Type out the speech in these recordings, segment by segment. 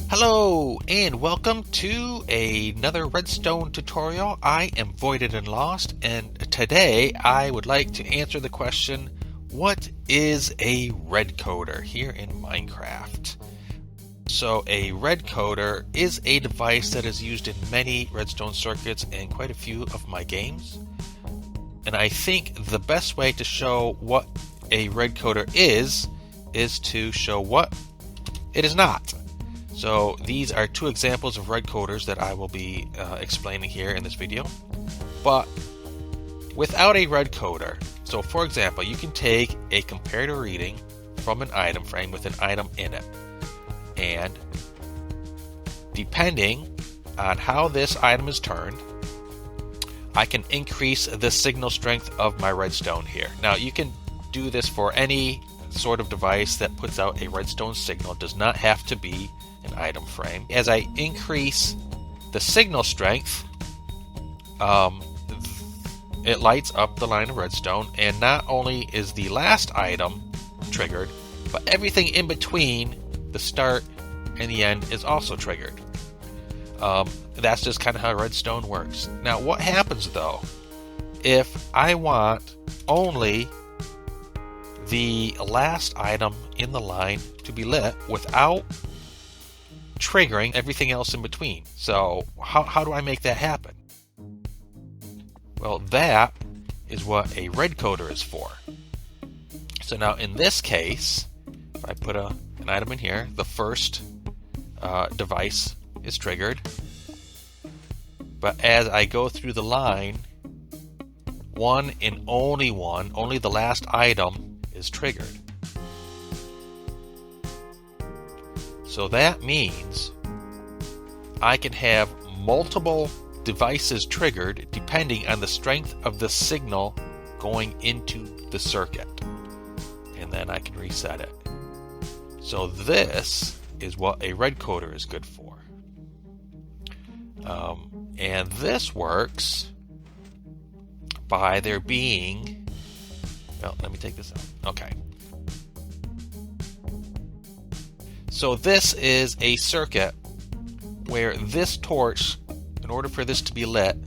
Hello and welcome to another Redstone tutorial. I am Voided and Lost, and today I would like to answer the question, what is a redcoder here in Minecraft? So a redcoder is a device that is used in many redstone circuits and quite a few of my games. And I think the best way to show what a redcoder is to show what it is not. So these are two examples of redcoders that I will be explaining here in this video. But without a redcoder, so for example, you can take a comparator reading from an item frame with an item in it. And depending on how this item is turned, I can increase the signal strength of my redstone here. Now you can do this for any sort of device that puts out a redstone signal. It does not have to be an item frame. As I increase the signal strength, it lights up the line of redstone, and not only is the last item triggered, but everything in between the start and the end is also triggered. That's just kind of how redstone works. Now what happens though if I want only the last item in the line to be lit without triggering everything else in between? So how do I make that happen? Well, that is what a redcoder is for. So now in this case, if I put an item in here, the first device is triggered. But as I go through the line, only the last item is triggered. So that means I can have multiple devices triggered depending on the strength of the signal going into the circuit. And then I can reset it. So this is what a redcoder is good for. And this works by there being... Well, let me take this out. Okay. So this is a circuit where this torch, in order for this to be lit,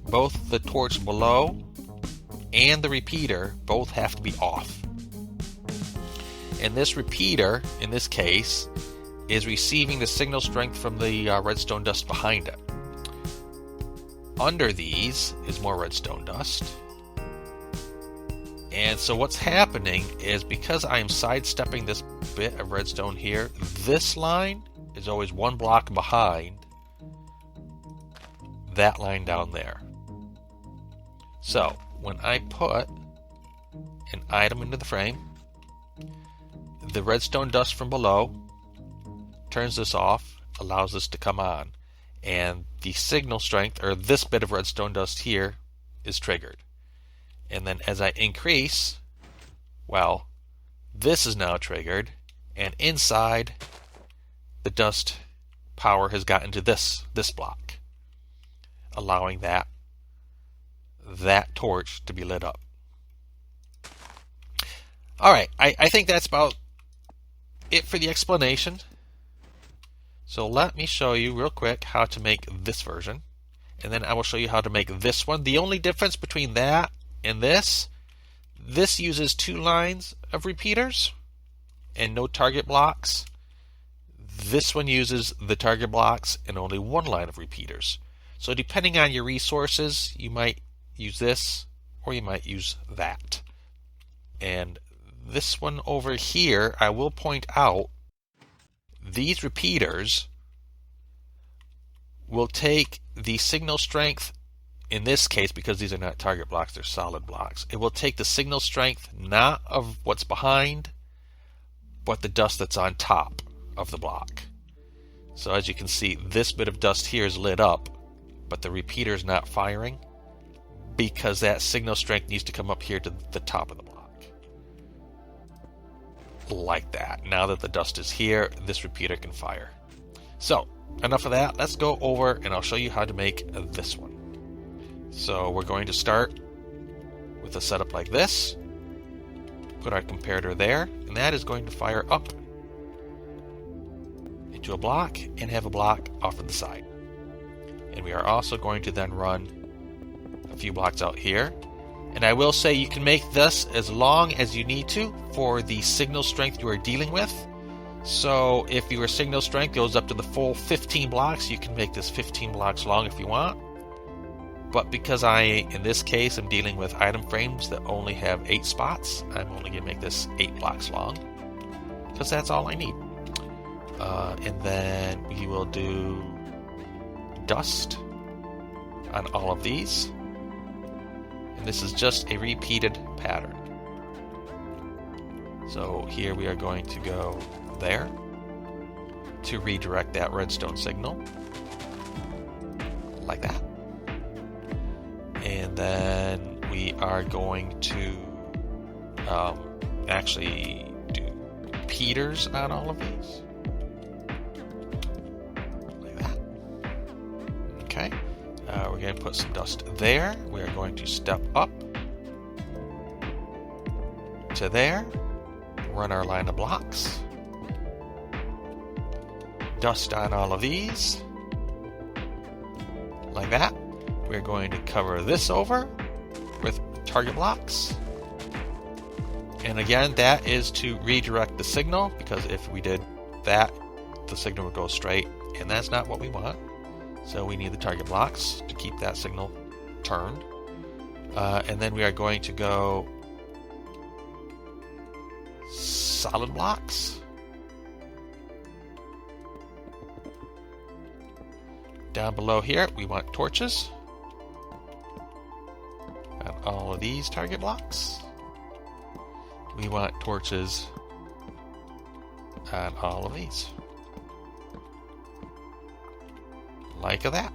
both the torch below and the repeater both have to be off. And this repeater, in this case, is receiving the signal strength from the redstone dust behind it. Under these is more redstone dust. And so what's happening is, because I am sidestepping this bit of redstone here, this line is always one block behind that line down there. So when I put an item into the frame, the redstone dust from below turns this off, allows this to come on, and the signal strength, or this bit of redstone dust here, is triggered. And then as I increase, well, this is now triggered, and inside the dust power has gotten to this block, allowing that torch to be lit up. Alright, I think that's about it for the explanation. So let me show you real quick how to make this version, and then I will show you how to make this one. The only difference between that and this uses 2 lines of repeaters and no target blocks. This one uses the target blocks and only 1 line of repeaters. So depending on your resources, you might use this or you might use that. And this one over here, I will point out, these repeaters will take the signal strength. In this case, because these are not target blocks, they're solid blocks, it will take the signal strength not of what's behind, but the dust that's on top of the block. So as you can see, this bit of dust here is lit up, but the repeater is not firing because that signal strength needs to come up here to the top of the block. Like that. Now that the dust is here, this repeater can fire. So, enough of that. Let's go over and I'll show you how to make this one. So we're going to start with a setup like this. Put our comparator there, and that is going to fire up a to a block and have a block off of the side. And we are also going to then run a few blocks out here. And I will say you can make this as long as you need to for the signal strength you are dealing with. So if your signal strength goes up to the full 15 blocks, you can make this 15 blocks long if you want. But because in this case, I'm dealing with item frames that only have 8 spots, I'm only going to make this 8 blocks long, because that's all I need. And then we will do dust on all of these. And this is just a repeated pattern. So here we are going to go there to redirect that redstone signal, like that. And then we are going to actually do repeaters on all of these. Like that. Okay. We're going to put some dust there. We are going to step up to there. Run our line of blocks. Dust on all of these. Like that. We're going to cover this over with target blocks. And again, that is to redirect the signal, because if we did that, the signal would go straight, and that's not what we want. So we need the target blocks to keep that signal turned. And then we are going to go solid blocks. Down below here, we want torches on all of these target blocks. We want torches on all of these. Like that.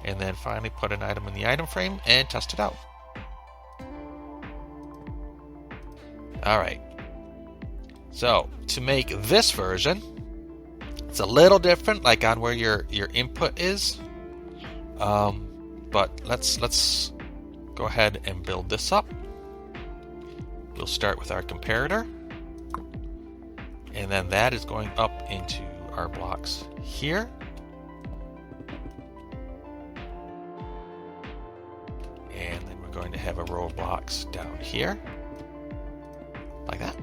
And then finally put an item in the item frame and test it out. Alright. So, to make this version, it's a little different, like on where your input is. But let's go ahead and build this up. We'll start with our comparator. And then that is going up into our blocks here. And then we're going to have a row of blocks down here. Like that.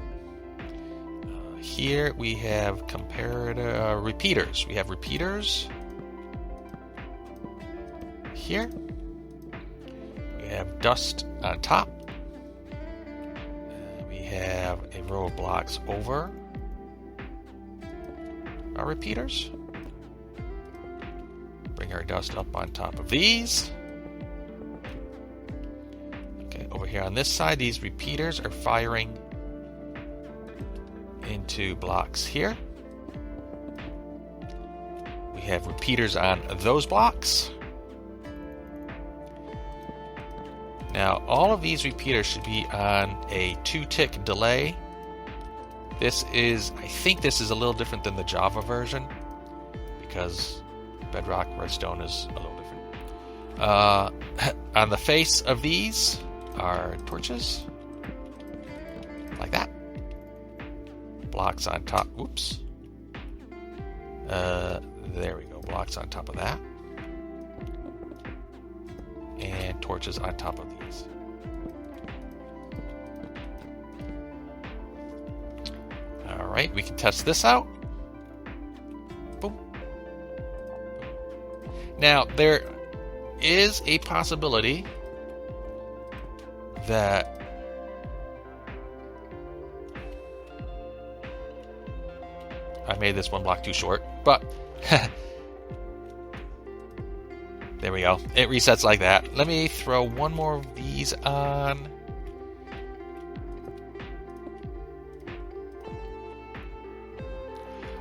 Here we have comparator repeaters. We have repeaters here. We have dust on top. We have a row of blocks over our repeaters. Bring our dust up on top of these. Okay, over here on this side, these repeaters are firing into blocks here. We have repeaters on those blocks. Now, all of these repeaters should be on a 2-tick delay. I think this is a little different than the Java version, because Bedrock Redstone is a little different. On the face of these are torches, like that. Blocks on top. Whoops. There we go. Blocks on top of that. And torches on top of these. Alright, we can test this out. Boom. Now, there is a possibility that I made this one block too short, but there we go. It resets like that. Let me throw one more of these on.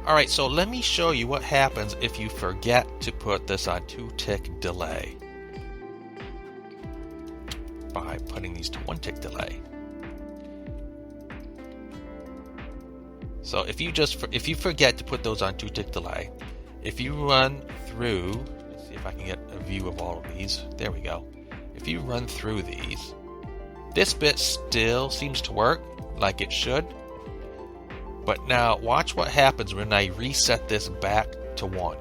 Alright, so let me show you what happens if you forget to put this on 2-tick delay by putting these to 1-tick delay. So if you forget to put those on 2-tick delay, if you run through, let's see if I can get a view of all of these. There we go. If you run through these, this bit still seems to work like it should. But now watch what happens when I reset this back to 1.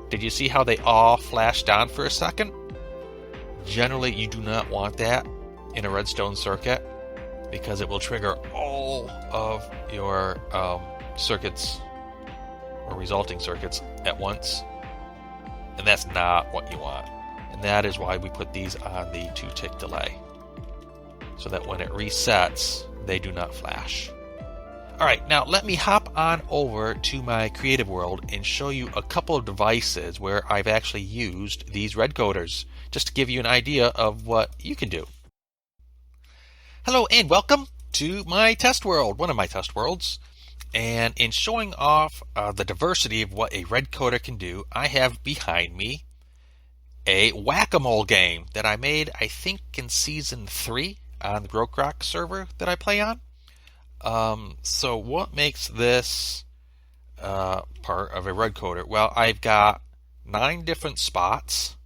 Did you see how they all flashed on for a second? Generally, you do not want that in a redstone circuit because it will trigger all of your circuits or resulting circuits at once. And that's not what you want. And that is why we put these on the 2-tick delay, so that when it resets, they do not flash. Alright, now let me hop on over to my creative world and show you a couple of devices where I've actually used these Redcoders, just to give you an idea of what you can do. Hello and welcome to my test world, one of my test worlds. And in showing off the diversity of what a Redcoder can do, I have behind me a Wack-A-Mole game that I made, I think, in Season 3 on the Bedrock server that I play on. So what makes this part of a Redcoder? Well, I've got 9 different spots,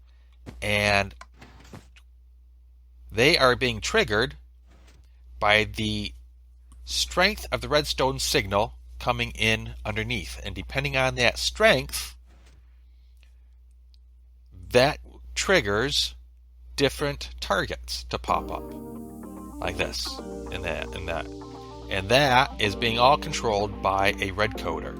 and they are being triggered by the strength of the redstone signal coming in underneath. And depending on that strength, that triggers different targets to pop up. Like this, and that, and that. And that is being all controlled by a Redcoder.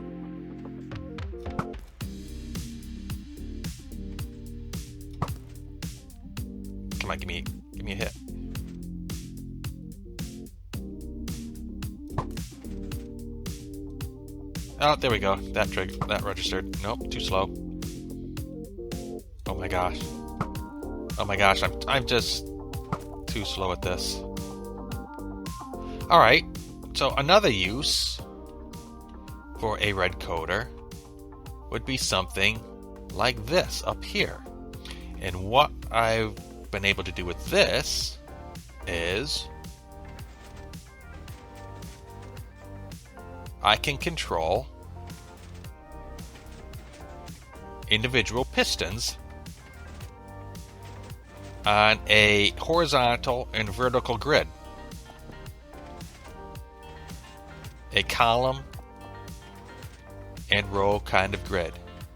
Come on, give me a hit. Oh, there we go. That registered. Nope, too slow. Oh my gosh. Oh my gosh, I'm just too slow at this. All right. So another use for a Redcoder would be something like this up here. And what I've been able to do with this is I can control individual pistons on a horizontal and vertical grid. A column and row kind of grid.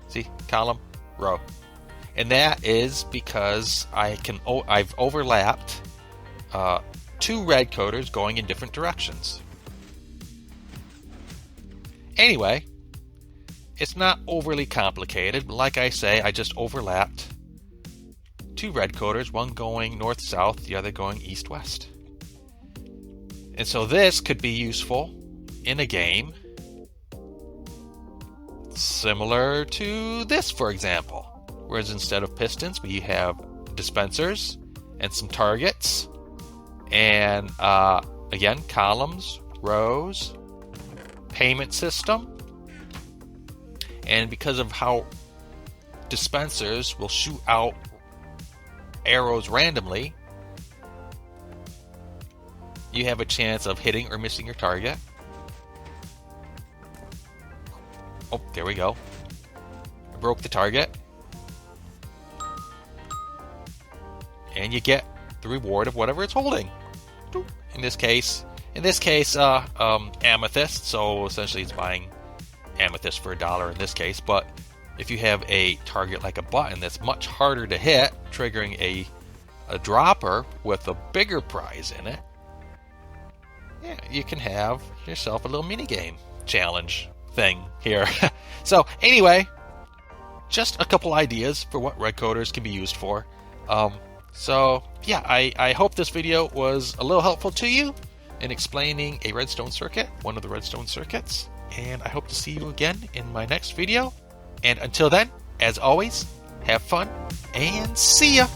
See, column, row. And that is because I've overlapped 2 Redcoders going in different directions. Anyway, it's not overly complicated. Like I say, I just overlapped 2 Redcoders, one going north-south, the other going east-west. And so this could be useful in a game similar to this, for example. Whereas instead of pistons, we have dispensers and some targets. And again, columns, rows, payment system. And because of how dispensers will shoot out arrows randomly, you have a chance of hitting or missing your target. Oh, there we go. I broke the target. And you get the reward of whatever it's holding. In this case, amethyst. So essentially it's buying amethyst for $1 in this case. But if you have a target like a button that's much harder to hit, triggering a dropper with a bigger prize in it, yeah, you can have yourself a little mini game challenge thing here. So anyway, just a couple ideas for what Redcoders can be used for. So yeah, I hope this video was a little helpful to you in explaining a redstone circuit, one of the redstone circuits. And I hope to see you again in my next video. And until then, as always, have fun and see ya!